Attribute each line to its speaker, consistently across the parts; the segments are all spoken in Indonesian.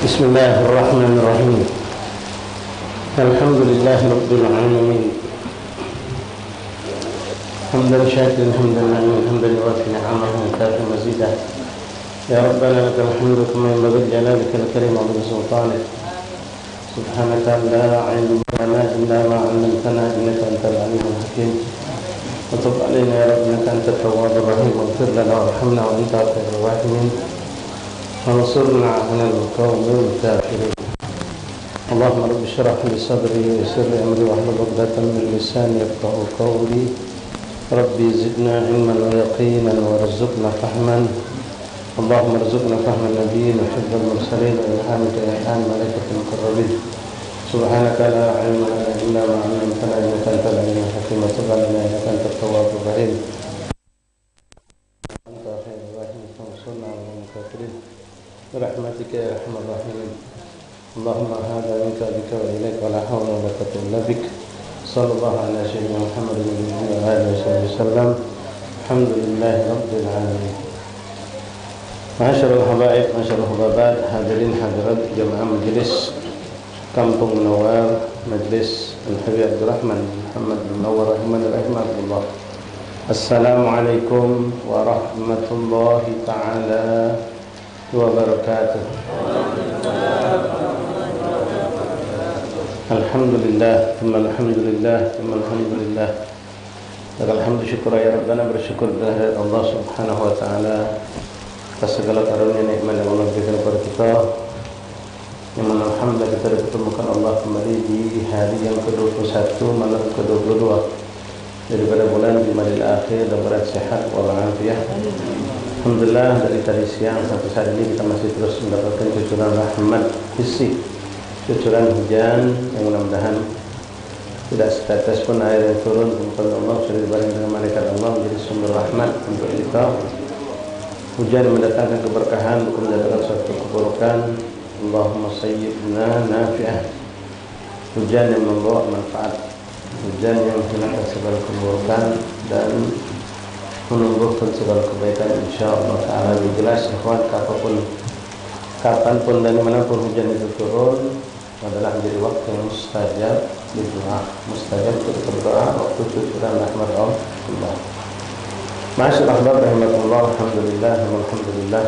Speaker 1: بسم الله الرحمن الرحيم. الحمد لله رب العالمين، حمدا شاكرا حمدا نعيما حمدا يوافي نعمه ويكافئ مزيدا. يا ربنا لك الحمد كما ينبغي لجلالك الكريم وعظيم سلطانك. سبحانك لا علم لنا الا ما علمتنا انك انت العليم الحكيم. وتب علينا يا رب انك انت التواب الرحيم، واغفر لنا وارحمنا وانت خير الراحمين، وانصرنا على القوم الكافرين. اللهم رب اشرح لي صدري ويسر لي امري واحلل عقدة من لساني يفقهوا قولي. ربي زدنا علما ويقينا وارزقنا فهما. اللهم ارزقنا فهم النبيين وحفظ المرسلين والهام الهام ملائكة المقربين. سبحانك لا علم لنا الا ما علمتنا انك انت العليم الحكيم. وتب علينا انك انت التواب الرحيم، انت خير الراحمين، وانصرنا على القوم الكافرين برحمتك يا ارحم الراحمين. اللهم هذا منك بك واليك ولا حول ولا قوه الا بك. صلى الله على سيدنا محمد وعلى اله وصحبه وسلم. الحمد لله رب العالمين. Masyarul habaib, masyarul hababat, hadirin hadirat jamaah majelis Kampung Munawwar, Majelis Al-Habib Abdurrahman Muhammad bin Munawwar rahimahullah. Assalamualaikum warahmatullahi ta'ala wabarakatuh. Alhamdulillah, thumma alhamdulillah, thumma alhamdulillah. Alhamdulillah, syukur ya Rabbana, bersyukur kepada Allah subhanahu wa ta'ala atas segala karunia nikmat yang Allah berikan kepada kita. Yang mana alhamdulillah kita dipertemukan Allah kembali di hari yang ke-21 malam ke-22 daripada bulan Jumadil Akhir dan berat sehat walafiat. Alhamdulillah dari tadi siang sampai saat ini kita masih terus mendapatkan cucuran rahmat fisik, cucuran hujan yang mudah-mudahan tidak setetes pun air yang turun kepada Allah sudah dibarengi dengan malaikat Allah menjadi sumber rahmat untuk kita. Hujan mendatangkan keberkahan, bukan mendatangkan suatu keburukan. Allahumma sayyibna nafi'ah. Hujan yang membawa manfaat, hujan yang menghilangkan segala keburukan dan menumbuhkan segala kebaikan insyaallah taala. Jelas ikhwan, kapanpun dan dimanapun hujan itu turun adalah menjadi waktu yang mustajab berdoa, mustajab untuk berdoa waktu cucuran rahmat Allah. Masyaallah rahimahullah, alhamdulillah, alhamdulillah.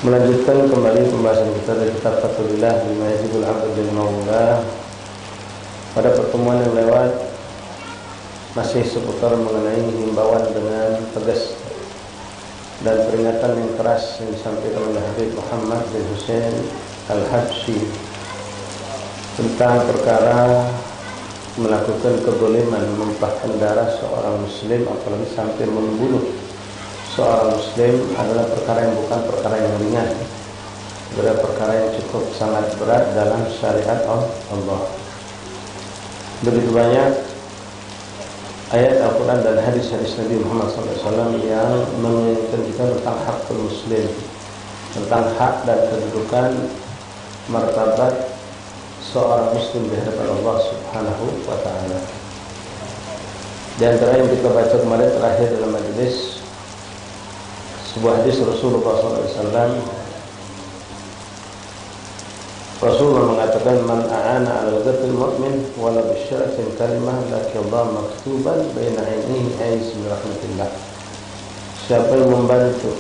Speaker 1: Melanjutkan kembali pembahasan kita dari kitab Fathulillah bima yajibul 'abdu bil maula. Pada pertemuan yang lewat masih seputar mengenai himbauan dengan tegas dan peringatan yang keras yang disampaikan oleh Habib Muhammad bin Hussein Al-Habsyi tentang perkara melakukan kezaliman, menumpahkan darah seorang muslim apalagi sampai membunuh seorang muslim adalah perkara yang bukan perkara yang ringan, adalah perkara yang cukup sangat berat dalam syariat Allah. Begitu banyak ayat Al-Quran dan hadis-hadis Nabi Muhammad SAW yang mengingatkan kita tentang hak muslim, tentang hak dan kedudukan martabat seorang muslim di hadapan Allah subhanahu wa ta'ala. Di antara yang kita baca kemarin terakhir dalam majelis sebuah hadis Rasulullah SAW. Rasulullah mengatakan, man a'ana 'ala al-qatil mu'min wala bisyaratin kalimah lakillah maktuban baina 'ainihi ais min rahmatillah. Siapa yang membantu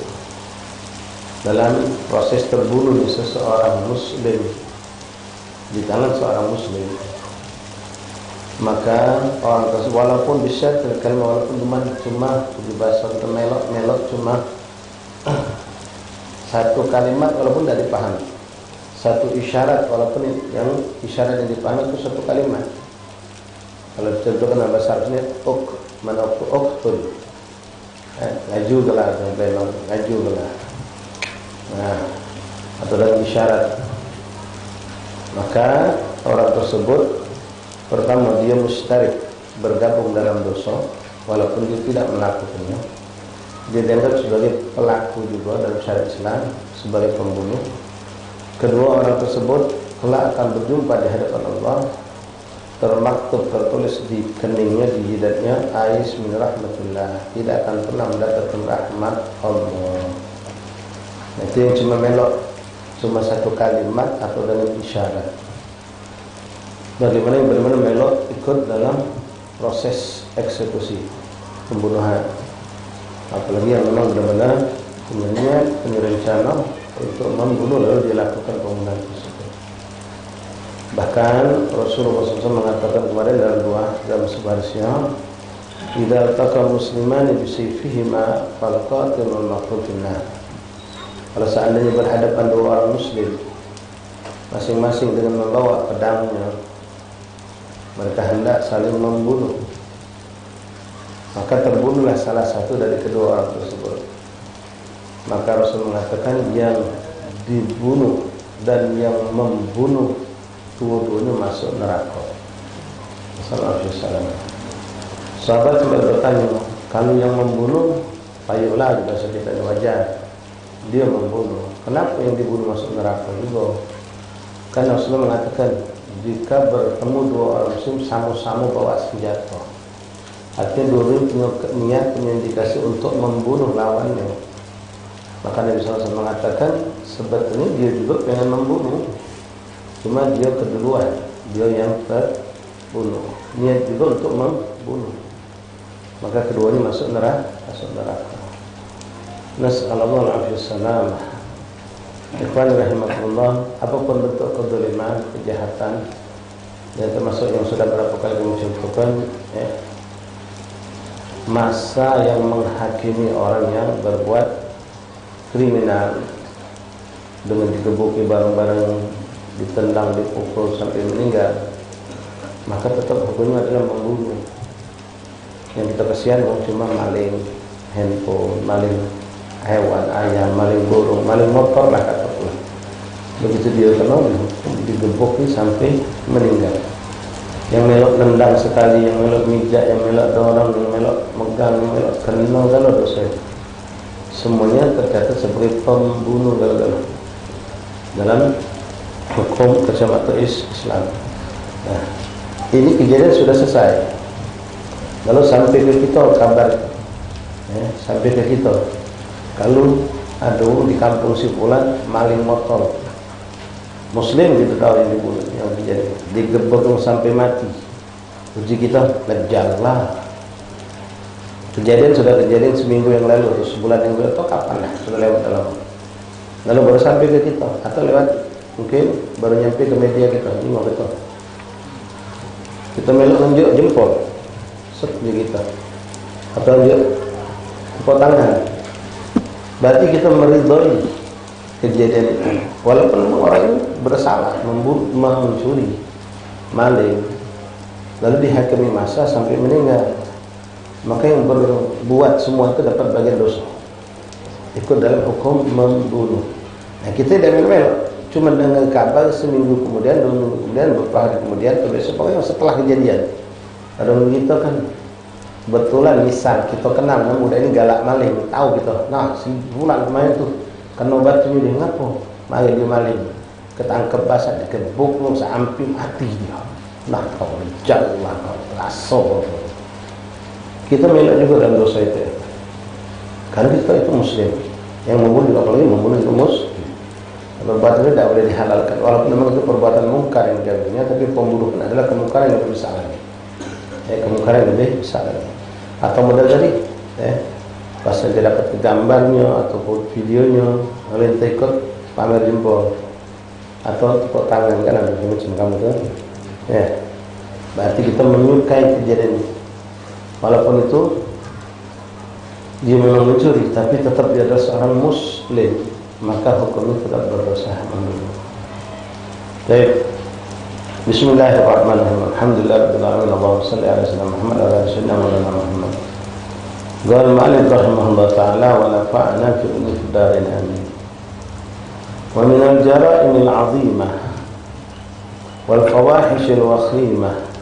Speaker 1: dalam proses terbunuhnya seseorang muslim di tangan seorang muslim, maka orang tersebut walaupun bisa kalimat, walaupun cuma di bahasa melok cuma satu kalimat walaupun tidak dipahami, satu isyarat walaupun yang isyarat yang dipahami itu satu kalimat. Kalau dicontohkan dalam bahasa Arabnya uktul, ngaju gelar, ngaju gelar, nah, atau dalam isyarat, maka orang tersebut pertama dia mustarik, bergabung dalam dosa walaupun dia tidak melakukannya. Dia dianggap sebagai pelaku juga dalam syariat Islam, sebagai pembunuh. Kedua, orang tersebut kelak akan berjumpa di hadapan Allah, termaktub, tertulis di keningnya, di jidatnya, ais min rahmatillah, tidak akan pernah mendapatkan rahmat Allah. Itu yang cuma melok cuma satu kalimat atau dengan isyarat. Bagaimana yang benar-benar melok ikut dalam proses eksekusi pembunuhan, apalagi yang memang benar-benar punya rencana untuk membunuh lalu dilakukan pembunuhan tersebut. Bahkan Rasulullah SAW mengatakan kemarin dalam sebuah hadisnya, "Idza taqa muslimani bisayfihima fal qatil wal maqtul finnar." Kalau seandainya berhadapan dua orang muslim masing-masing dengan membawa pedangnya, mereka hendak saling membunuh, maka terbunuhlah salah satu dari kedua orang tersebut. Maka Rasul mengatakan yang dibunuh dan yang membunuh dua-duanya masuk neraka. Assalamualaikum. Sahabat sempat bertanya, kalau yang membunuh, payulah bahasa kita wajar, dia membunuh. Kenapa yang dibunuh masuk neraka juga? Karena Rasulullah mengatakan, jika bertemu dua orang muslim sama-sama bawa senjata, artinya dua-duanya punya niat, punya indikasi untuk membunuh lawannya, maka Nabi SAW mengatakan sebetulnya dia juga pengen membunuh, cuma dia keduluan, dia yang terbunuh, niat juga untuk membunuh, maka keduanya masuk neraka. Nas'alullah al-afiyah. Ikhwan rahimakumullah, apapun bentuk kezaliman, kejahatan, dan termasuk yang sudah berapa kali mencontohkan, masa yang menghakimi orang yang berbuat kriminal dengan digebuki barang-barang, ditendang, dipukul sampai meninggal, maka tetap hukumnya adalah membunuh. Yang kita kasihan cuma maling handphone, maling hewan, ayam, maling burung, maling motor lah katakanlah. Begitu dia kena digebuki sampai meninggal. Yang melok nendang sekali, yang melok mijak, yang melok dorong, yang melok megang, yang melok kena dosa itu. Semuanya tercatat sebagai pembunuh gagal dalam hukum kacamata Islam. Nah, ini kejadian sudah selesai. Lalu sampai ke kita kabar, sampai ke kita. Kalau ada di kampung si Fulan maling motor, Muslim gitu tahu yang dibunuh, yang terjadi, digebek sampai mati. Uji kita lejallah. Kejadian sudah kejadian seminggu yang lalu atau sebulan yang lalu atau kapan lah, sudah lewat dalam. Lalu baru sampai ke kita atau lewat mungkin baru nyampe ke media kita. Ini mau betul. Kita melok nunjuk jempol, set di kita, atau nunjuk tepuk tangan. Berarti kita meridhoi kejadian itu, walaupun orang ini bersalah, mencuri, maling, lalu dihakimi masa sampai meninggal. Maka yang berbuat semua itu dapat bagian dosa, ikut dalam hukum membunuh. Nah, kita tidak melok, cuma dengar kabar seminggu kemudian, 2 minggu kemudian, beberapa hari kemudian, atau besok, pokoknya setelah kejadian. Ada kita kan betulan, misal kita kenal, nah muda ini galak maling, tahu kita. Nah, si bulan kemarin tuh kena batu dia, ngapa? Maling dia maling, ketangkep basah, dikebuk, sampai mati dia. Nah, kau jauh lah, kau lasso. Kita melak juga dalam dosa itu, karena kita itu muslim. Yang membunuh, apalagi membunuh itu muslim. Perbuatan itu tidak boleh dihalalkan, walaupun memang itu perbuatan mungkar yang diambilnya, tapi pembunuhan adalah kemungkaran yang lebih besar lagi. Kemungkaran yang lebih besar lagi. Atau model tadi, pas dia dapat gambarnya atau videonya, lalu kita ikut pamer jempol atau tepuk tangan, kan ada macam kamu tuh. Berarti kita menyukai kejadian ini. Walaupun itu dia memang mencuri, tapi tetap dia adalah seorang muslim, maka hukumnya tetap berdosa membunuh. Baik. Bismillahirrahmanirrahim. Alhamdulillahirabbil alamin. Allahumma shalli ala sayyidina Muhammad wa ala sayyidina Muhammad. Qala al-mu'allif rahimahullah ta'ala wa nafa'na fi darin amin. Wa min al-jara'im al-'azimah wal fawahish al-wakhimah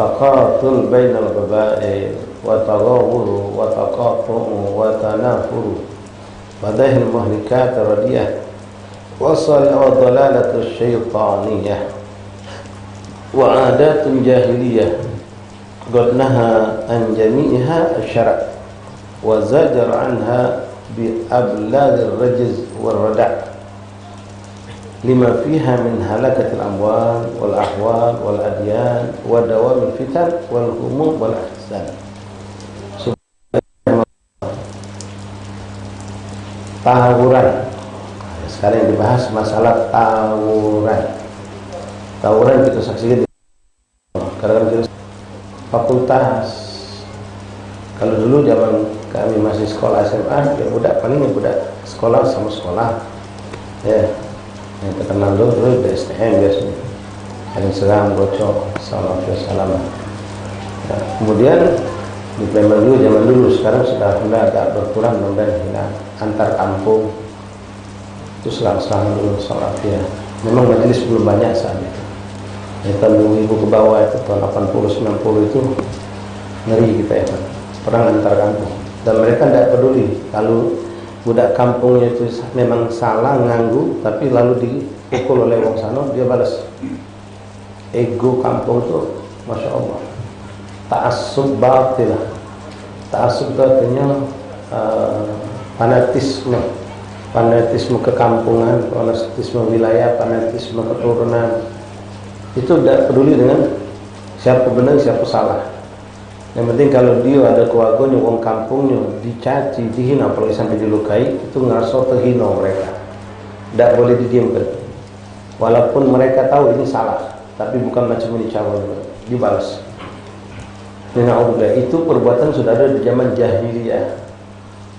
Speaker 1: تقاتل بين القبائل وتغاور وتقاطع وتنافر وده المهلكات الرديئة وضلالة الشيطانية وعادات جاهلية قد نهى عن جميعها الشرع وزجر عنها بأبلاغ الرجز والردع lima fiha min halakatil amwal wal ahwal wal adyan wa dawamil fitan wal humum wal ahzan. Tawuran. Sekarang yang dibahas masalah tawuran. Tawuran kita saksikan kadang-kadang fakultas. Kalau dulu zaman kami masih sekolah SMA, ya budak paling ya budak sekolah sama sekolah. Ya, yang terkenal dulu di STM biasanya. Paling serang, bocor, salam. Ya, kemudian di Palembang dulu, zaman dulu, sekarang sudah mulai agak berkurang dan hilang. Antar kampung itu selang-selang dulu salam ya. Memang majelis belum banyak saat itu. Ya, tahun 2000 ke bawah itu, tahun 80-90 itu ngeri kita ya Pak. Perang antar kampung. Dan mereka tidak peduli kalau budak kampungnya itu memang salah nganggu, tapi lalu dipukul oleh wong sana, dia balas. Ego kampung itu, masya Allah. Ta'assub batil. Ta'assub itu artinya fanatisme kekampungan, fanatisme wilayah, fanatisme keturunan. Itu tidak peduli dengan siapa benar, siapa salah. Yang penting kalau dia ada keluarganya, wong kampungnya dicaci, dihina, apalagi sampai dilukai, itu ngerasa terhina mereka. Tidak boleh didiamkan. Walaupun mereka tahu ini salah, tapi bukan macam ini cara dibalas. Itu perbuatan sudah ada di zaman jahiliyah.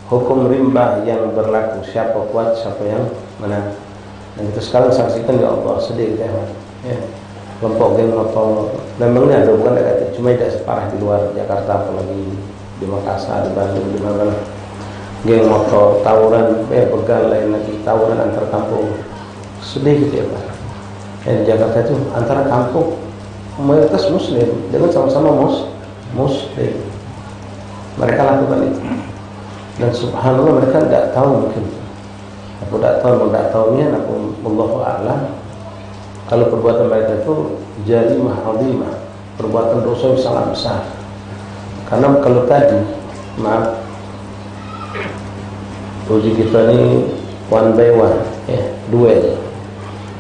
Speaker 1: Hukum rimba yang berlaku, siapa kuat, siapa yang menang. Dan itu sekarang saksikan ya Allah, sedih ya. Kelompok geng motor, memangnya ada bukan dekat, cuma tidak separah di luar Jakarta, apalagi di Makassar, di Bandung, di mana. Geng motor, tawuran, begal lain lagi, tawuran antar kampung, sedih gitu ya Pak. Di Jakarta itu antara kampung mayoritas Muslim dengan sama-sama Muslim, mereka lakukan itu. Dan subhanallah mereka tidak tahu mungkin. Aku tidak tahunya, aku wallahu a'lam. Kalau perbuatan mereka itu jarimah azimah, perbuatan dosa yang sangat besar. Karena kalau tadi, maaf, uji kita ini one by one, duel,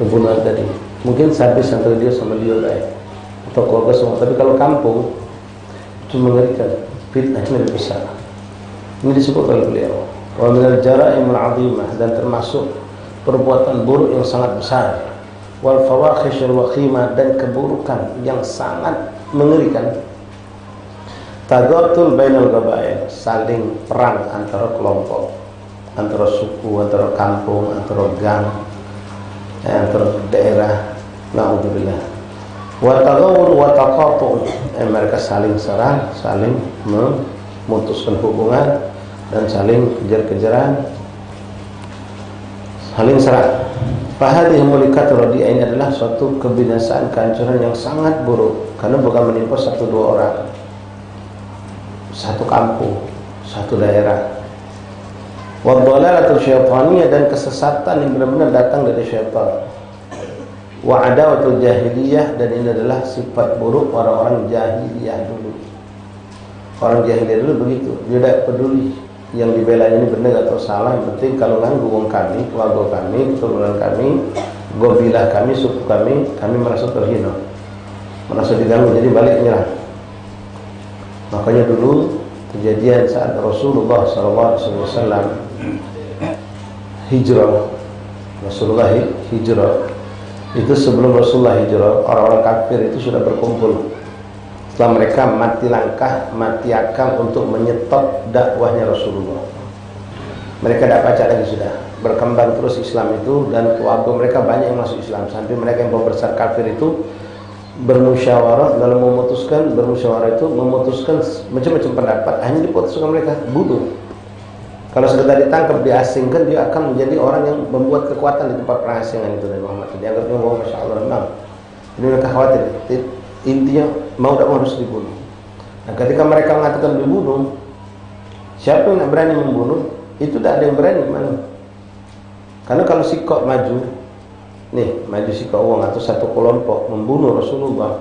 Speaker 1: pembunuhan tadi. Mungkin habis antara dia sama dia baik, atau keluarga semua. Tapi kalau kampung, itu mengerikan, fitnahnya lebih besar. Ini disebut oleh beliau. Wa minal jara'imul 'azimah, dan termasuk perbuatan buruk yang sangat besar. Wal fawahisyul wakhimah, dan keburukan yang sangat mengerikan. Taghatul bainal qabail, saling perang antara kelompok, antara suku, antara kampung, antara gang, antara daerah. Na'udzubillah. Wa taghawur wa taqatu, mereka saling serang, saling memutuskan hubungan, dan saling kejar-kejaran, saling serang. Fahadhihi mulikatu radi'ah, ini adalah suatu kebinasaan, kehancuran yang sangat buruk, karena bukan menimpa satu dua orang, satu kampung, satu daerah. Wa dhalalatul syaitaniyah, dan kesesatan yang benar-benar datang dari syaitan. Wa adawatul jahiliyah, dan ini adalah sifat buruk orang-orang jahiliyah dulu. Orang jahiliyah dulu begitu, dia tidak peduli yang dibela ini benar atau salah, yang penting kalau nganggu wong kami, keluarga kami, keturunan kami, gobilah kami, suku kami merasa terhina, merasa diganggu, jadi balik menyerang. Makanya dulu kejadian saat Rasulullah SAW hijrah, itu sebelum Rasulullah hijrah, orang-orang kafir itu sudah berkumpul. Setelah mereka mati langkah, mati akal untuk menyetop dakwahnya Rasulullah. Mereka tidak baca lagi, sudah berkembang terus Islam itu, dan keluarga mereka banyak yang masuk Islam, sampai mereka yang pembesar kafir itu bermusyawarah dalam memutuskan macam-macam pendapat, hanya diputuskan mereka bunuh. Kalau sekedar ditangkap, diasingkan, dia akan menjadi orang yang membuat kekuatan di tempat pengasingan itu. Dan Muhammad dianggapnya, masya Allah, memang ini mereka khawatir. Intinya mau tidak mau harus dibunuh. Nah, ketika mereka mengatakan dibunuh, siapa yang tidak berani membunuh? Itu tidak ada yang berani mana. Karena kalau sikok maju sikok uang atau satu kelompok membunuh Rasulullah,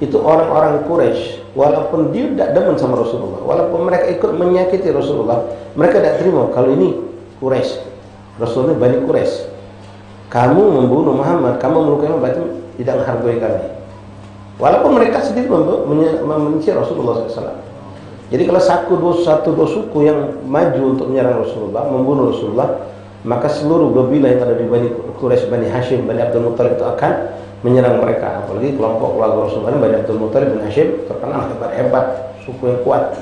Speaker 1: itu orang-orang Quraisy, walaupun dia tidak demen sama Rasulullah, walaupun mereka ikut menyakiti Rasulullah, mereka tidak terima kalau ini Quraisy, Rasulullah Bani Quraisy. kamu membunuh Muhammad, kamu melukai Muhammad, berarti tidak menghargai kami. Walaupun mereka sendiri membenci Rasulullah SAW. Jadi kalau satu dua suku yang maju untuk menyerang Rasulullah, membunuh Rasulullah, maka seluruh kabilah yang ada di Bani Quraisy, Bani Hashim, Bani Abdul Muttalib itu akan menyerang mereka. Apalagi kelompok keluarga Rasulullah, Bani Abdul Muttalib, Bani Hashim terkenal hebat, suku yang kuat.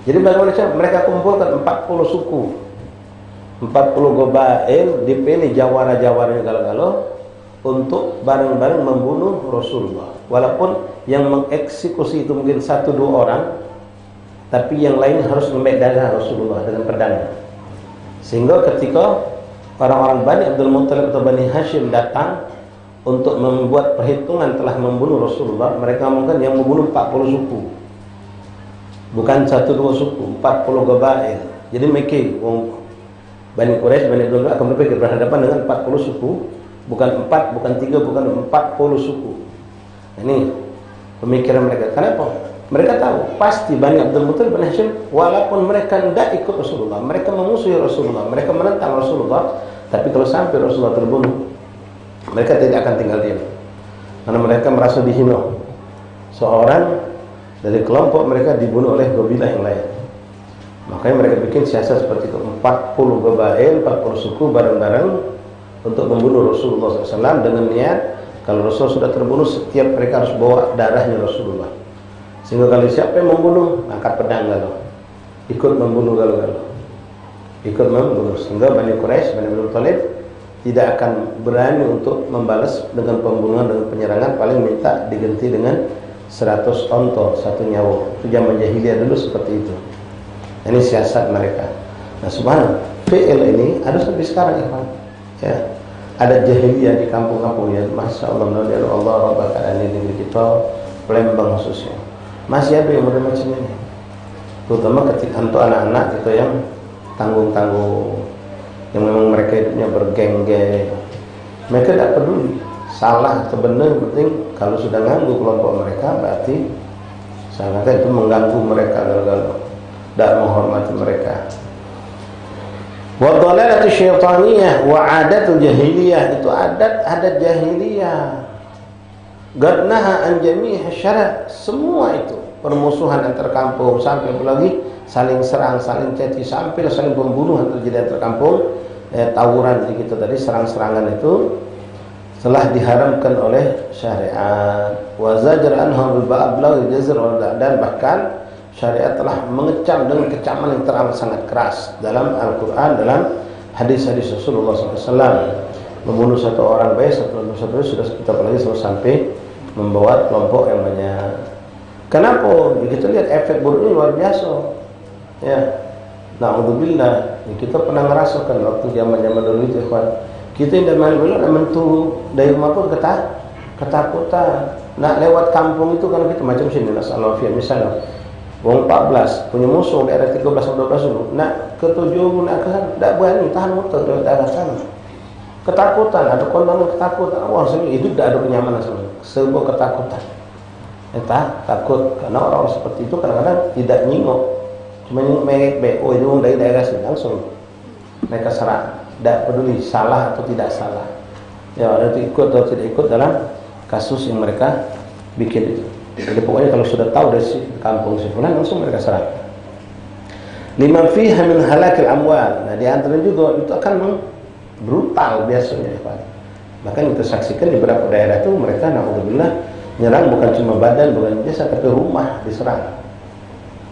Speaker 1: Jadi bagaimana mereka kumpulkan 40 suku, 40 gobail, dipilih jawara-jawaranya galau-galau untuk bareng-bareng membunuh Rasulullah. Walaupun yang mengeksekusi itu mungkin 1-2 orang, tapi yang lain harus membek darah Rasulullah dengan pedang. Sehingga ketika orang-orang Bani Abdul Muttalib atau Bani Hashim datang untuk membuat perhitungan telah membunuh Rasulullah, mereka ngomongkan yang membunuh 40 suku, bukan 1-2 suku, 40 gabail. Jadi mereka Bani Quraisy, Bani Abdul Muttalib akan berpikir berhadapan dengan 40 suku, bukan 4, bukan 3, bukan 40 suku. Ini pemikiran mereka. Kenapa? Mereka tahu pasti Bani Abdul Muttalib, Bani Hashim, walaupun mereka tidak ikut Rasulullah, mereka memusuhi Rasulullah, mereka menentang Rasulullah, tapi kalau sampai Rasulullah terbunuh, mereka tidak akan tinggal diam, karena mereka merasa dihina. Seorang dari kelompok mereka dibunuh oleh kabilah yang lain. Makanya mereka bikin siasat seperti itu, 40 gabail, 40 suku bareng-bareng untuk membunuh Rasulullah SAW dengan niat kalau Rasul sudah terbunuh, setiap mereka harus bawa darahnya Rasulullah. Sehingga kalau siapa yang membunuh, angkat pedang galau, ikut membunuh galau-galau, ikut membunuh. Sehingga Bani Quraisy, Bani Abdul Muttalib tidak akan berani untuk membalas dengan pembunuhan, dengan penyerangan, paling minta diganti dengan 100 onto, 1 nyawa. Itu zaman jahiliyah dulu seperti itu. Ini siasat mereka. Nah, subhanallah, fi'il ini ada sampai sekarang ya. Ada jahiliyah di kampung-kampung ya. Masya Allah, Allah Rabbaka ini di kita Palembang khususnya. Masih ada yang model macam ini. Terutama ketika untuk anak-anak gitu yang tanggung-tanggung, yang memang mereka hidupnya bergeng-geng. Mereka tidak peduli salah atau benar, penting kalau sudah ganggu kelompok mereka berarti sangat itu mengganggu mereka, galau-galau, tidak menghormati mereka. Wa dhalalatu syaitaniyah wa adatul jahiliyah, itu adat jahiliyah. Gadnaha an jami'i syara', semua itu permusuhan antar kampung, sampai lagi saling serang, saling caci, sampai saling pembunuhan terjadi antar kampung. Tawuran di kita tadi, serang-serangan itu telah diharamkan oleh syariat. Wa zajra anha bil ba'd jazr, dan bahkan syariat telah mengecam dengan kecaman yang teramat sangat keras dalam Al-Quran, dalam hadis-hadis Rasulullah SAW. Membunuh satu orang baik, satu sudah kita apalagi sampai membawa kelompok yang banyak. Kenapa? Kita lihat efek buruknya luar biasa. Ya, na'udzubillah. Kita pernah ngerasakan waktu zaman-zaman dulu itu, ikhwan. Kita yang dari mentu dari rumah pun ketakutan. Nak lewat kampung itu kan kita macam sini, nasallahu misalnya. Wong 14 punya musuh di daerah 13 atau 12 dulu. Nak ke 7 nak ke sana, tak berani tahan motor dari daerah sana. Ketakutan, ada kondangan ketakutan. Wah, hidup tidak ada kenyamanan sama. Sebuah ketakutan. Takut karena orang seperti itu kadang-kadang tidak nyingok, cuma nyingok merek BO itu dari daerah sini langsung mereka serang, tidak peduli salah atau tidak salah. Ya, itu ikut atau tidak ikut dalam kasus yang mereka bikin itu. Jadi pokoknya kalau sudah tahu dari kampung si fulan langsung mereka serang. Lima fiha min halakil amwal. Nah, di antara juga itu akan brutal biasanya, Pak. Bahkan kita saksikan di beberapa daerah itu mereka naudzubillah nyerang bukan cuma badan, bukan jasa, tapi rumah diserang.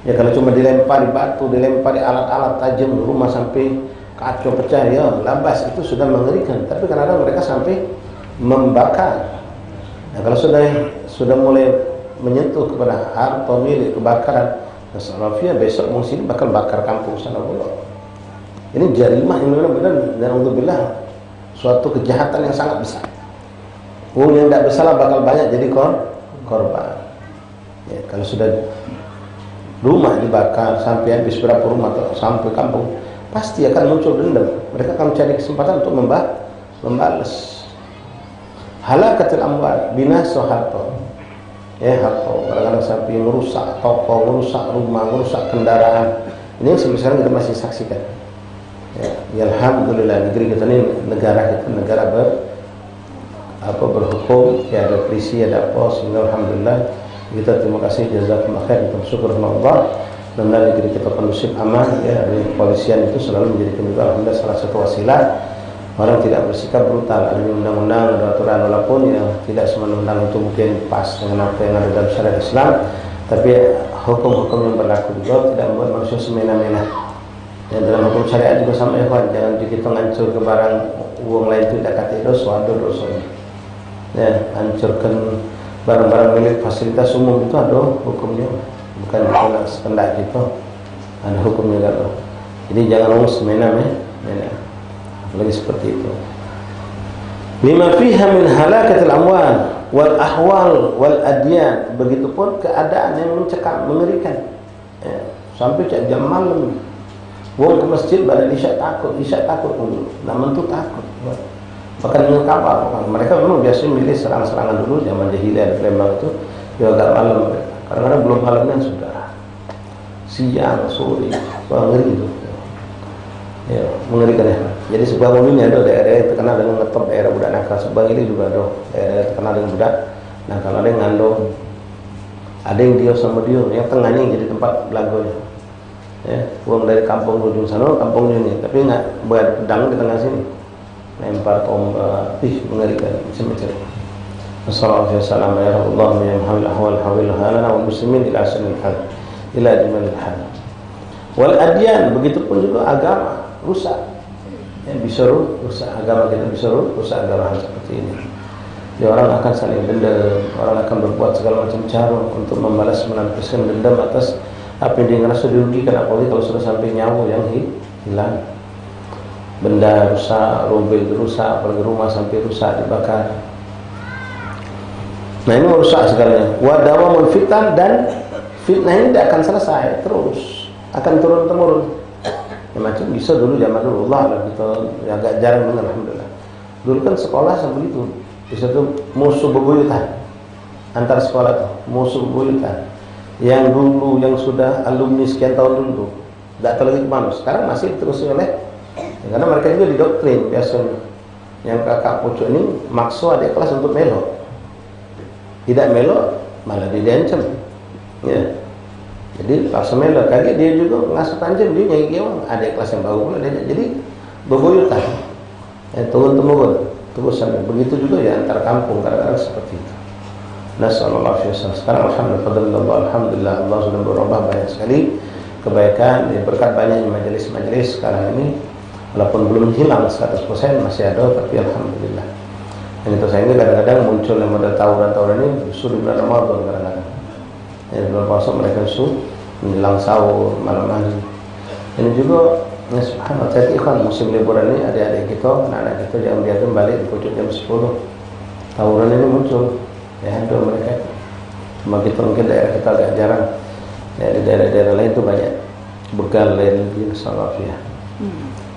Speaker 1: Ya kalau cuma dilempari batu, dilempari alat-alat tajam, rumah sampai kacau pecah, ya labas, itu sudah mengerikan. Tapi kadang-kadang mereka sampai membakar. Nah, kalau sudah mulai menyentuh kepada harta milik, kebakaran, nasalafiyah, besok mungkin bakal bakar kampung sana pula. Ini jarimah yang benar-benar, dan alhamdulillah suatu kejahatan yang sangat besar. Yang tidak bersalah bakal banyak jadi korban. Ya, kalau sudah rumah dibakar sampai habis berapa rumah atau sampai kampung, pasti akan muncul dendam. Mereka akan mencari kesempatan untuk membalas. Halakatul amwal, binasa harta. Ya, harta kadang-kadang sampai merusak toko, merusak rumah, merusak kendaraan. Ini yang sekarang kita masih saksikan. Ya, alhamdulillah negeri kita ini negara berhukum, ya ada polisi, ada apa, sehingga alhamdulillah kita terima kasih, jazakumullah khair, kita bersyukur kepada Allah. Mudah-mudahan negeri kita kondusif, aman, ya. Dari kepolisian itu selalu menjadi juga alhamdulillah salah satu wasilah orang tidak bersikap brutal. Ada undang-undang, ada aturan, walaupun ya tidak semua undang itu mungkin pas dengan apa yang ada dalam syariat Islam, tapi hukum-hukum yang berlaku juga tidak membuat manusia semena-mena. Ya, dalam hukum syariat juga sama, ya, jangan kita ngancur ke barang uang lain itu tidak kata dosa, ada dosanya. Ya, hancurkan barang-barang milik fasilitas umum itu ada hukumnya, bukan kita sekendak gitu, ada hukumnya kan. Jadi jangan semena-mena, apalagi seperti itu. Lima fiha min halakatil amwal wal ahwal wal adyan, begitupun keadaan yang mencekam, mengerikan. Ya, sampai jam malam, wong ke masjid pada isya takut dulu, namun tu takut. Bahkan dengan kapal, mereka memang biasanya milih serang-serangan dulu zaman jahiliyah di Palembang itu, ya agak malam. Kadang-kadang belum malamnya sudah siang, sore, ngeri itu. Ya, mengerikan ya. Jadi sebuah mobilnya ada daerah yang terkenal dengan ngetop, daerah budak nakal. Sebuah ini juga ada daerah yang terkenal dengan budak nakal. Ada yang ngandung, ada yang dia sama dia, yang tengahnya yang jadi tempat belagonya. Ya, uang dari kampung ujung sana, kampung ini, tapi nggak buat pedang di tengah sini. Lempar tombak, mengerikan macam-macam. Wassalamualaikum warahmatullahi wabarakatuh. Wal muslimin ila asnil hal, ila ajmalil hal. Wal adyan, begitupun juga agama rusak. Ya, bisa rusak agama kita, bisa rusak agama seperti ini. Ya, orang akan saling dendam, orang akan berbuat segala macam cara untuk membalas, melampiaskan dendam atas apa yang dia ngerasa dirugikan, apalagi kalau sudah sampai nyawa yang hilang. Benda rusak, mobil rusak, apalagi rumah sampai rusak, dibakar. Nah, ini merusak segalanya. Wa dawamul fitan, dan fitnah ini tidak akan selesai, terus akan turun-temurun. Ya, macam bisa dulu zaman dulu, Allah kita ya, agak jarang dengar, alhamdulillah. Dulu kan sekolah sampai itu, bisa tuh musuh bebuyutan antar sekolah tuh, musuh bebuyutan. Yang dulu yang sudah alumni sekian tahun dulu, tidak tahu lagi kemana. Sekarang masih terus oleh. Ya, karena mereka juga didoktrin biasanya. Yang kakak pucuk ini maksa adik kelas untuk melo. Tidak melo malah diancam. Ya. Jadi pas melo kaget dia juga ngasih tanjam, dia nyanyi orang adik kelas yang baru pula dia. Jadi bebuyutan. Ya, turun-temurun terus sampai begitu juga ya antar kampung kadang-kadang seperti itu. Nasallallahu alaihi wasallam. Sekarang alhamdulillah Allah sudah berubah banyak sekali kebaikan, berkat banyaknya majelis-majelis sekarang ini. Walaupun belum hilang 100% masih ada, tapi alhamdulillah. Yang itu saya ini kadang-kadang muncul yang model tawuran-tawuran ini justru di bulan Ramadan kadang-kadang. Ya, bulan puasa mereka justru menjelang sahur, malam hari. Ini juga ya subhanallah, jadi ikhwan musim liburan ini adik-adik kita, anak-anak kita jangan biarkan balik di pojok jam 10. Tawuran ini muncul, ya ada mereka. Cuma kita mungkin daerah kita agak jarang. Ya, di daerah-daerah lain itu banyak begal lain di Salafiyah.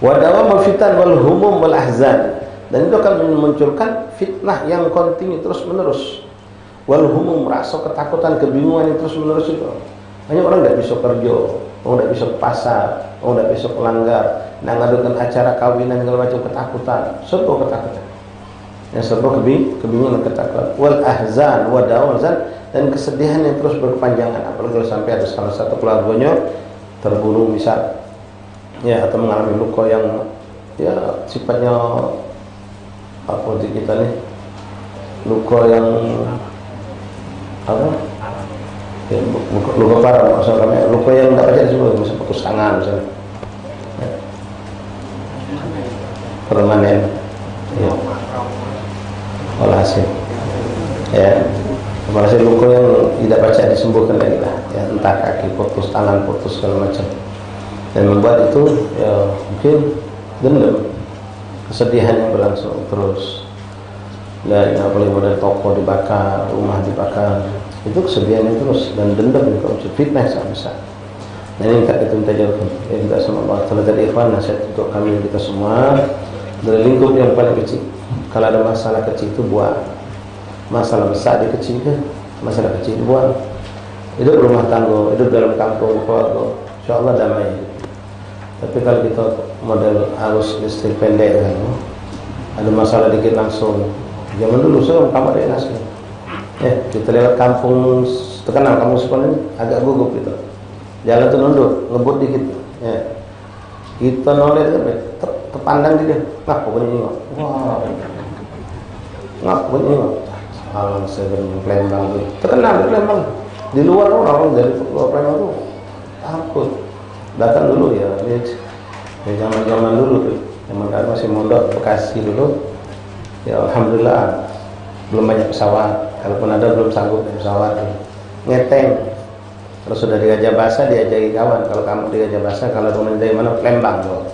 Speaker 1: Wa dawamul fitan wal humum wal ahzan, dan itu akan memunculkan fitnah yang kontinu terus menerus. Wal humum, rasa ketakutan, kebingungan yang terus menerus itu. Banyak orang tidak bisa kerja, orang tidak bisa ke pasar, orang tidak bisa pelanggar, tidak mengadakan acara kawinan segala macam, ketakutan, serba ketakutan. Yang serba kebingungan dan ketakutan. Wal ahzan wa dawamul ahzan, dan kesedihan yang terus berkepanjangan, apalagi kalau sampai ada salah satu keluarganya terbunuh misal, ya, atau mengalami luka yang ya sifatnya apa di kita nih, luka yang apa ya, luka parah maksudnya, luka yang tidak baca disebut, bisa putus tangan misalnya, ya. Permanen, ya, walhasil, ya, walhasil luka yang tidak baca disembuhkan lagi lah, ya, entah kaki putus, tangan putus, segala macam. Dan membuat itu ya mungkin dendam, kesedihan yang berlangsung terus. Dan apalagi model toko dibakar, rumah dibakar, itu kesedihan yang terus, dan dendam itu fitnah sangat besar. Dan ini kita minta jauhkan, ya, kita sama Allah Taala. Jadi ikhwan, nasihat untuk kami kita semua, dari lingkup yang paling kecil. Kalau ada masalah kecil itu buang, masalah besar dikecilkan, masalah kecil dibuang. Hidup rumah tangga, hidup dalam kampung, keluarga, insya Allah damai. Tapi kalau kita model arus listrik pendek kan, ada masalah dikit langsung. Zaman dulu saya kamar dia langsung. Kita lewat kampung terkenal kampung sekolah ini agak gugup gitu. Jalan tuh nunduk, ngebut dikit. Kita noleh terpandang dia. Ngap pokoknya ini. Wah. Ngap pokoknya ini. Alam saya Palembang tuh. Terkenal di Palembang. Di luar orang dari luar Palembang tuh takut. Datang dulu ya, zaman dulu tuh, zaman masih mondok Bekasi dulu, ya alhamdulillah belum banyak pesawat, kalaupun ada belum sanggup naik pesawat, ngeteng. Kalau sudah di Gajah Basa diajari kawan, kalau kamu di Gajah Basa, kalau rumah dari mana Palembang loh,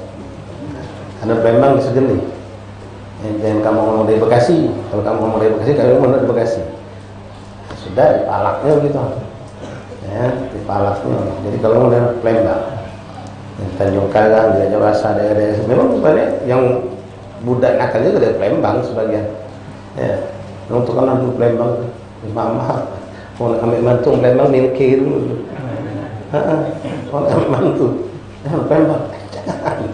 Speaker 1: karena Palembang bisa geli. Jangan kamu ngomong dari Bekasi, kalau kamu ngomong dari Bekasi, kamu ngomong dari Bekasi, sudah dipalaknya gitu, ya dipalaknya. Jadi kalau ngomong dari Palembang. Tanjung Karang, di Gajah Basa, daerah memang banyak yang budak nakalnya dari Palembang sebagian. Ya, untuk kalau di Palembang, mama mau ambil mantu Palembang miliki dulu. Mau ambil mantu, Palembang, jangan.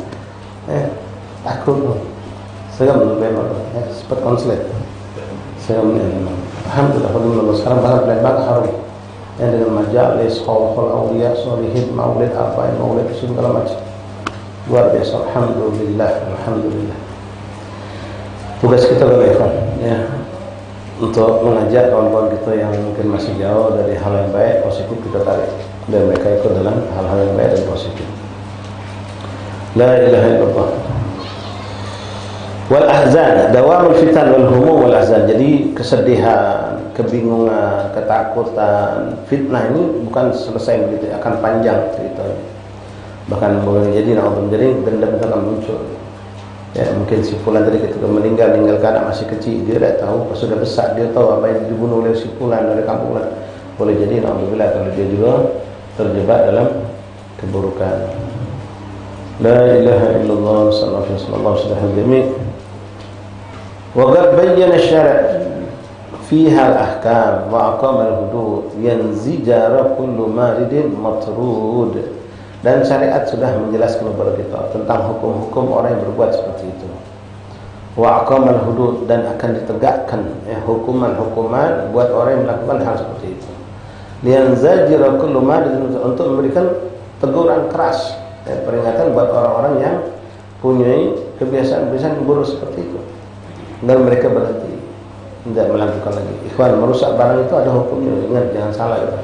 Speaker 1: Takut loh. Saya belum Palembang, sempat konslet. Saya memang, alhamdulillah, sekarang bahkan Palembang harum. Yang dengan majalis, khawful awliya, solihin, maulid, arba'in, maulid, segala macam. Luar biasa, alhamdulillah, alhamdulillah. Tugas kita bagaimana? Ya, untuk mengajak kawan-kawan kita yang mungkin masih jauh dari hal yang baik, positif kita tarik, dan mereka ikut dalam hal-hal yang baik dan positif. La ilaha illallah. Wal ahzan, dawamul fitan wal humum wal ahzan. Jadi kesedihan, kebingungan, ketakutan, fitnah ini bukan selesai begitu, akan panjang ceritanya. Bahkan boleh jadi menjadi dendam akan muncul. Ya, mungkin si fulan tadi ketika meninggalkan anak masih kecil, dia tidak tahu, pas sudah besar dia tahu apa yang dibunuh oleh si fulan dari kampung fulan. Boleh jadi alhamdulillah kalau dia juga terjebak dalam keburukan. La ilaha illallah sallallahu alaihi wasallam. وقد بين الشرع فيها الأحكام وأقام الحدود ينزجر كل مارد مطرود. Dan syariat sudah menjelaskan kepada kita tentang hukum-hukum orang yang berbuat seperti itu. Wa aqamal hudud, dan akan ditegakkan hukuman-hukuman buat orang yang melakukan hal seperti itu. Liyanzajira kullu marid, untuk memberikan teguran keras, peringatan buat orang-orang yang punya kebiasaan-kebiasaan buruk seperti itu. Dan mereka berhenti, tidak melakukan lagi. Ikhwan, merusak barang itu ada hukumnya. Ingat, jangan salah itu.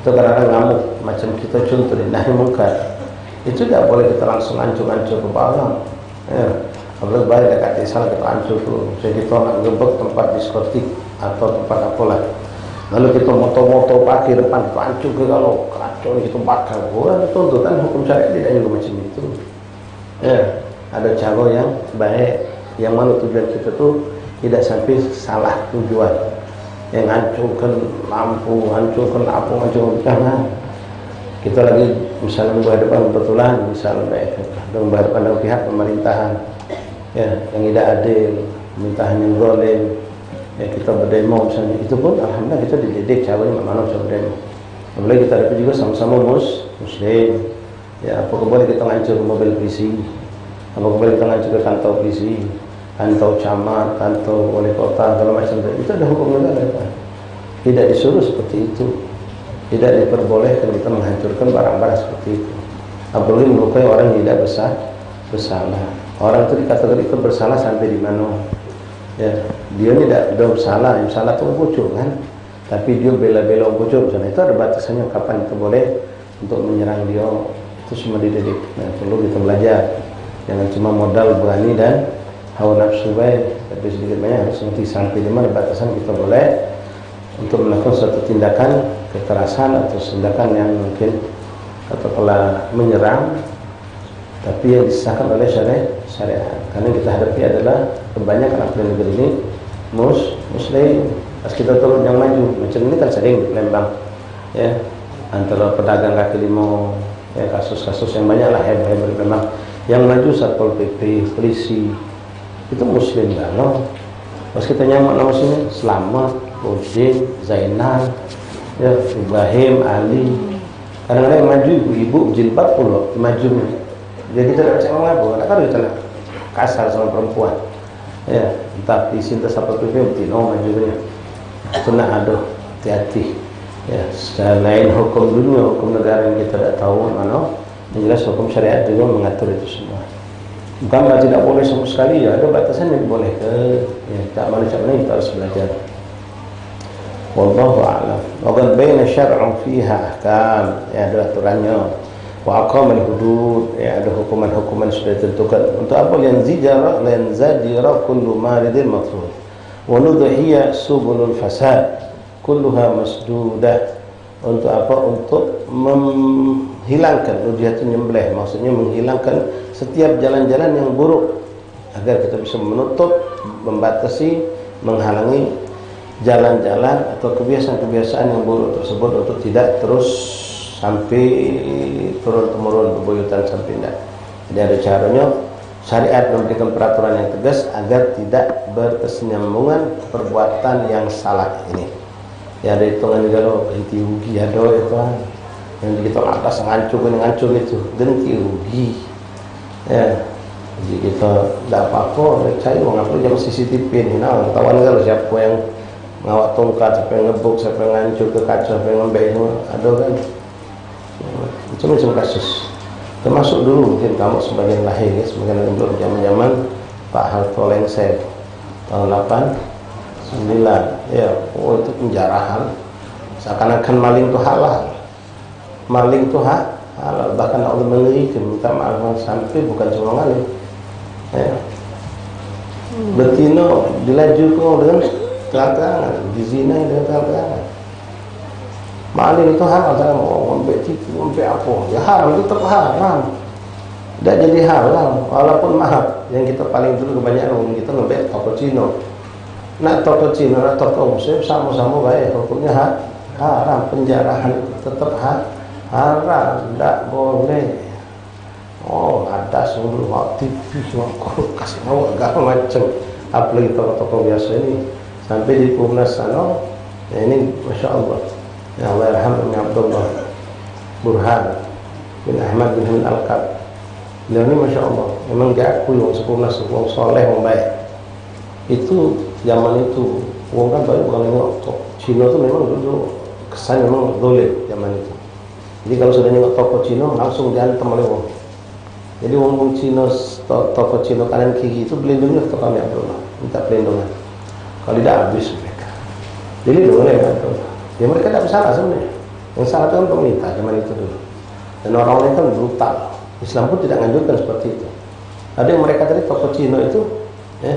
Speaker 1: Itu kadang-kadang ngamuk, macam kita contoh di nahi mungkar. Itu tidak boleh kita langsung hancur-hancur ke bawah. Kalau balik dekat salah kita hancur dulu. Jadi kita nak gebek tempat diskotik atau tempat apalah. Lalu kita moto-moto parkir depan, kita hancur ke kalau kacau, kita bakar. Bukan tuntutan hukum syariat tidak juga macam itu. Ada cara yang baik. Yang mana tujuan kita tuh tidak sampai salah tujuan, yang hancurkan lampu, hancurkan apa, jangan. Kita lagi misalnya berhadapan kebetulan, misalnya berhadapan dengan pihak pemerintahan, ya, yang tidak adil, pemerintahan yang zalim, ya, kita berdemo misalnya, itu pun alhamdulillah kita dididik caranya bagaimana bisa berdemo. Apalagi kita ada juga sama-sama muslim, ya, apa boleh kita ngancur mobil polisi, apa boleh kita ngancur ke kantor polisi, kantor camat, kantor wali kota, segala macam itu ada hukum negara. Tidak disuruh seperti itu, tidak diperbolehkan kita menghancurkan barang-barang seperti itu. Apalagi melukai orang yang tidak bersalah. Orang itu dikategorikan bersalah sampai di mana? Ya, dia tidak bersalah, yang salah itu bocor kan. Tapi dia bela-bela bocor, misalnya itu ada batasannya kapan kita boleh untuk menyerang dia. Itu semua dididik. Nah, perlu kita belajar. Jangan cuma modal berani dan hawa nafsu baik, tapi sedikit banyak harus mengerti sampai di mana batasan kita boleh untuk melakukan suatu tindakan kekerasan atau tindakan yang mungkin katakanlah menyerang, tapi yang disahkan oleh syariat. Karena kita hadapi adalah kebanyakan anak negeri ini muslim. Pas kita turun yang maju, macam ini kan sering di Palembang, ya, antara pedagang kaki lima, ya, kasus-kasus yang banyak lah hebat di Palembang. Yang maju satpol pp, polisi, itu muslim galau. Pas kita nyamak nama sini, Selamat, Udin, Zainal, ya, Ibrahim, Ali. Kadang-kadang yang maju ibu-ibu jilbab pula, maju Dia kita tidak cakap apa, tak kan kita nak kasar sama perempuan. Ya, tapi cinta siapa tu pun tidak juga. Kena ada hati-hati. Ya, selain hukum dunia, hukum negara yang kita tidak tahu mana, yang jelas hukum syariat juga mengatur itu semua. Bukan tidak boleh sama sekali, ya ada batasan yang boleh ke, ya, tak mana kita harus belajar. Wallahu a'lam. Wa qad baina syar'u fiha ahkam, ya ada aturannya. Wa aqama al-hudud, ya ada hukuman-hukuman sudah ditentukan. Untuk apa yang zadira kullu maridin matrud. Wa nudhiya subulul fasad kulluha masdudah. Untuk apa? Untuk menghilangkan, nudhiya itu nyembelih, maksudnya menghilangkan setiap jalan-jalan yang buruk agar kita bisa menutup, membatasi, menghalangi jalan-jalan atau kebiasaan-kebiasaan yang buruk tersebut untuk tidak terus sampai turun-temurun bebuyutan sampai tidak. Jadi ada caranya, syariat memberikan peraturan yang tegas agar tidak berkesinambungan perbuatan yang salah ini. Ya ada hitungan kalau ganti rugi ada itu yang kita atas ngancur itu ganti rugi. Ya, jadi kita tidak apa-apa. Saya mengapa jam CCTV ini, nah tawan kalau siapa yang ngawak tongkat, siapa yang ngebuk, siapa yang ngancur ke kaca, siapa yang ngembek semua ada kan. Macam-macam kasus. Termasuk dulu mungkin kamu sebagian lahir ya, sebagian belum zaman-zaman Pak Harto Lengser tahun 89 ya, oh itu penjarahan seakan-akan maling itu halal, maling itu halal, bahkan Allah mengerikan, minta maaf sampai bukan cuma ngalim ya. Betino dilajukan dengan terang-terangan, dizina dengan terang-terangan. Maling itu halal, saya mau ngambil tipu, ngambil apa ya haram, itu tetap haram, tidak jadi halal. Walaupun maaf, yang kita paling dulu kebanyakan kita ngambil toko Cina. Nak toko Cina, nak toko Muslim sama-sama baik, hukumnya haram, penjarahan itu tetap haram, tidak boleh. Oh ada semua TV, semua kulkas, mau agak macam, apalagi toko-toko biasa ini sampai di Purnas sana, ya ini masya Allah, ya Allah yarhamni Abdullah Burhan bin Ahmad bin Hamid Al-Qab. Beliau ini masya Allah, memang diakui orang Purnas, orang soleh, orang baik. Itu zaman itu uang kan baru bukan nengok toko Cina itu memang dulu kesan memang dolim zaman itu. Jadi kalau sudah nengok toko Cina langsung dihantam oleh uang. Jadi uang Cina, toko Cina kanan kiri itu berlindungnya ke kami Abdullah, minta perlindungan. Kalau tidak habis mereka. Jadi dulu ya Abdullah. Ya mereka tidak bersalah sebenarnya. Yang salah itu kan pemerintah zaman itu dulu. Dan orang-orang itu kan brutal. Islam pun tidak menganjurkan seperti itu. Ada yang mereka tadi toko Cina itu, ya,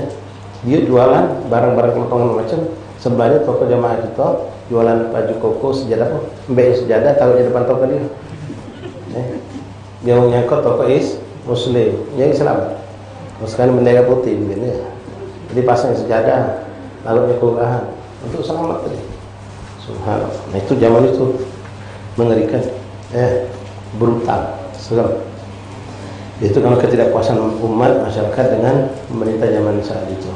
Speaker 1: dia jualan barang-barang potongan macam, sebelahnya toko jamaah kita jualan baju koko, sejadah pun, mbak sejadah taruh di depan toko dia. Dia menyangkut toko Muslim, yang Islam. Sekarang bendera putih begini. Jadi pasang sejadah, lalu kelurahan untuk selamat tadi. Subhanallah. Nah itu zaman itu mengerikan, brutal, seram. Itu karena ketidakpuasan umat masyarakat dengan pemerintah zaman saat itu.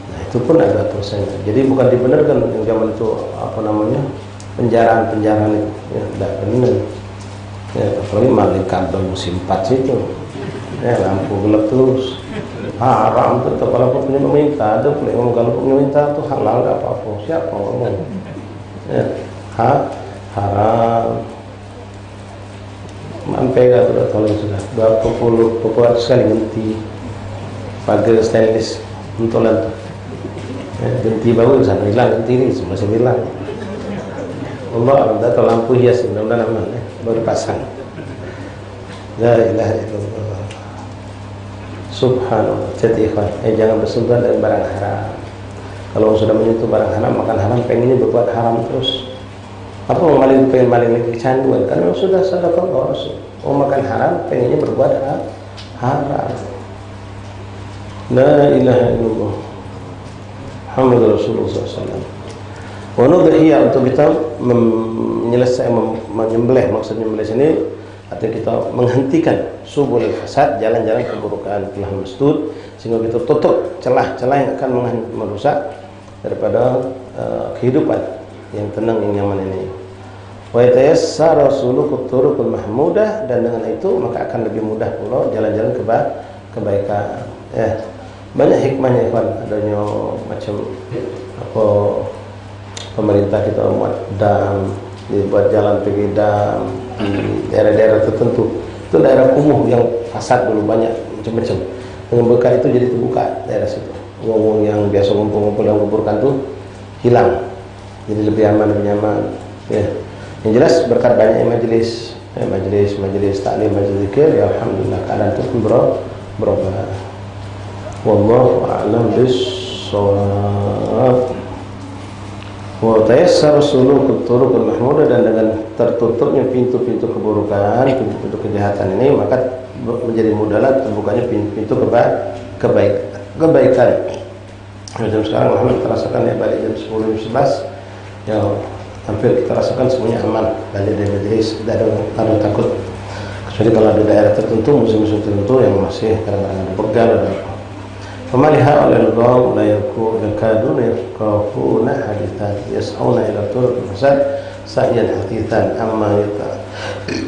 Speaker 1: Nah itu pun ada prosesnya. Jadi bukan dibenarkan yang zaman itu apa namanya penjaraan itu, ya tidak benar. Ya apalagi maling kabel musim 4 itu, ya lampu gelap terus, haram tetap walaupun punya pemerintah. Ada boleh ngomong kalau punya pemerintah itu halal nggak apa-apa. Siapa ngomong? Ya, haram. Mampega sudah tolong sudah 20 sekali ganti pagar stainless untuk lantai ganti baru sana hilang, ganti ini masih hilang. Allah ada lampu hias mudah-mudahan baru pasang. La ilaha illallah. Subhanallah. Jadi ikhwan, jangan bersentuhan dengan barang haram. Kalau sudah menyentuh barang haram, makan haram, pengennya berbuat haram terus. Apa mau maling pengen maling lagi kecanduan? Karena sudah sadaqah Rasul. Mau makan haram, pengennya berbuat haram. La ilaha illallah Muhammadur Rasulullah SAW. Wa nudhiya, untuk kita menyembelih, maksudnya menyembelih sini artinya kita menghentikan subul fasad, jalan-jalan keburukan telah masdud, sehingga kita tutup celah-celah yang akan merusak daripada kehidupan yang tenang, yang nyaman ini. Wa yatayassara sulukut turuqul mahmudah, dan dengan itu maka akan lebih mudah pula jalan-jalan kebaikan. Ya. Banyak hikmahnya kan, adanya macam apa pemerintah kita buat dam, dibuat jalan pergi dam di daerah-daerah tertentu. Itu daerah kumuh yang fasad dulu banyak macam-macam. Dengan berkat itu jadi terbuka daerah situ. Wong-wong yang biasa ngumpul-ngumpul yang kuburkan tuh hilang. Jadi lebih aman, lebih nyaman. Ya. Yang jelas berkat banyaknya majelis taklim, majelis zikir, ya alhamdulillah keadaan itu pun berubah. Wallahu a'lam bis-shawab. Wa tayassara sulukut turuqul mahmudah, dan dengan tertutupnya pintu-pintu keburukan, pintu-pintu kejahatan ini, maka menjadi mudahlah terbukanya pintu kebaikan. Macam sekarang Muhammad kita rasakan ya, balik jam 10 jam 11 ya, hampir kita rasakan semuanya aman, balik dari majelis, tidak ada takut, kecuali kalau ada daerah tertentu, musim-musim tertentu yang masih kadang-kadang ada begal, ada famaliha al-ilgham la yakaduna yafqahuna hadithan yas'una ila turuq al-fasad sa'yan hadithan amma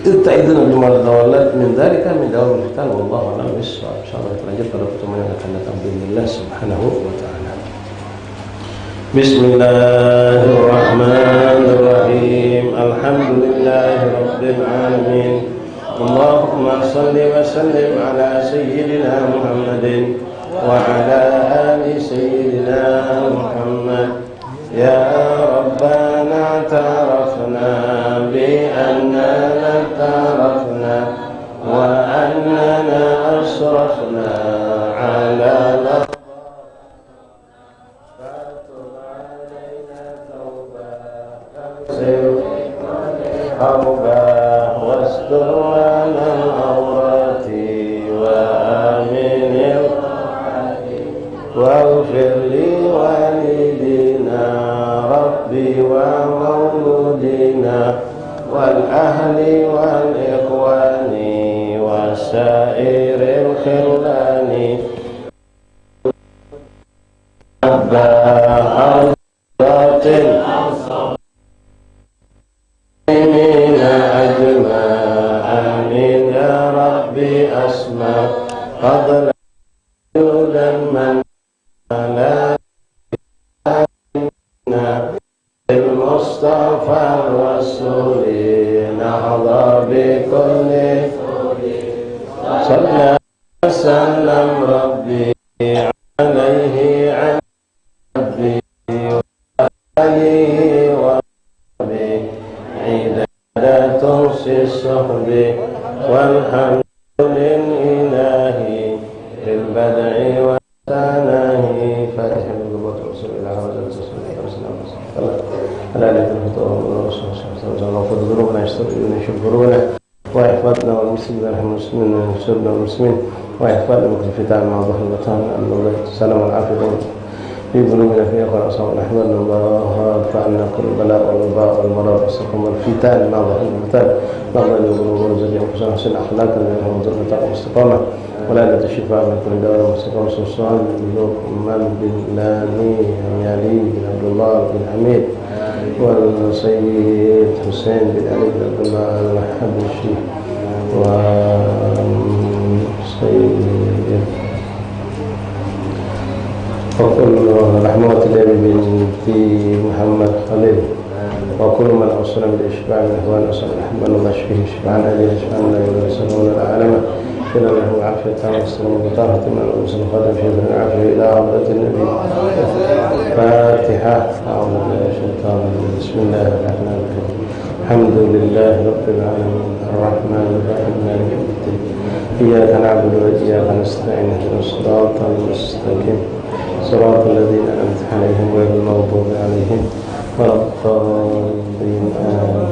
Speaker 1: yata'iduna bima tawallat min dhalika min dawam al-fitan wallahu a'lam bis-shawab. Insyaallah kita lanjut pada pertemuan yang akan datang biidznillah subhanahu wa ta'ala. Bismillahirrahmanirrahim. Alhamdulillahi rabbil alamin. Allahumma salli wa sallim ala sayyidina Muhammadin وعلى آل سيدنا محمد. يا ربنا اعترفنا بأننا اعترفنا وأننا أشرفنا على لفظ فتب علينا توبة توبة واستر لنا العورات وآمن واغفر لوالدينا ربي ومولودينا والأهل والإخوان وسائر الخلان أبا أرضات المسلمين أجمع آمين يا ربي أسمع فضل من لا المصطفى الرسول نهضى بكل صلى وسلم ربي عليه عن ربي وآله وصحبه عدادة في الصحب والحمد لله في البدع والثناء. فاتحة بالقبوة رسول الله وعلى آله وصحبه على آله وصحبه ذنوبنا يشتر ذنوبنا ويحفظنا والمسلمين ورحم المسلمين وينصرنا والمسلمين ويحفظنا من كل فتن مع ظهر الوطن الله السلام والعافية في ذنوبنا في أخر أصحاب أحمدنا الله ارفعنا كل بلاء والوباء والمرض والسقم والفتن مع ظهر الوطن اللهم إنا نقول ونزل أنفسنا حسن أخلاقنا لهم وزرنا واستقامة ولا نتشفى من كل دار مستقام سلطان من بن لامي يالي بن عبد الله بن حميد والسيد حسين بن علي بن عبد الله الحبشي والسيد وكل رحمة الله بنت محمد خليل وكل من أوصنا بالإشباع من إخوان أصل الرحمن الله يشفيه شفعنا عليه شفعنا لا يرسلون العالم شنا له عافية تامة السلام وطاعة من الرسل خاتم في ذن العافية إلى عبدة النبي. فاتحة. أعوذ بالله من الشيطان الرجيم. بسم الله الرحمن الرحيم. الحمد لله رب العالمين الرحمن الرحيم مالك يوم الدين إياك نعبد وإياك نستعين اهدنا الصراط المستقيم صراط الذين أنعمت عليهم غير المغضوب عليهم ولا الضالين آمين.